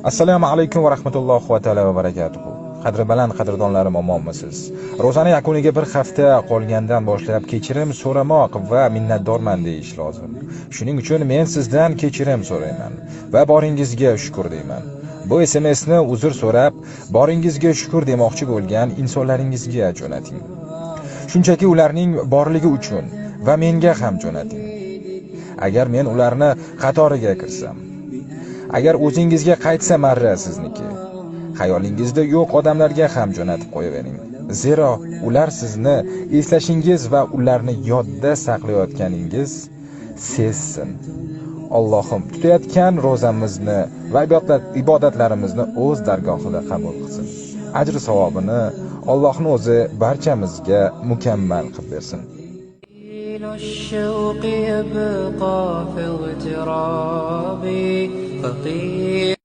Assalomu alaykum va rahmatullohi va taala va barakatuh. Qadri baland qadrdonlarim, omonmisiz? Ro'zani yakuniga bir hafta qolgandan boshlab kechirim so'ramoq va minnatdorman deyish lozim. Shuning uchun men sizdan kechirim so'rayman va boringizga shukr deyman. Bu SMSni uzr so'rab, boringizga shukr demoqchi bo'lgan insonlaringizga jo'nating. Shunchaki ularning borligi uchun va menga ham jo'nating. Agar men ularni qatoriga kirsam, agar o'zingizga qaytsa marra sizniki, xayolingizda yo'q odamlarga ham jo'natib qo'yavering. Zero ular sizni eslashingiz va ularni yodda saqlayotganingiz sezsin. Allohim tutayotgan ro'zamizni va ibodatlarimizni o'z dargohida qabul qilsin. Ajr savobini Allohning o'zi barchamizga mukammal qilib bersin. الشوق يبقى في اغترابي فقير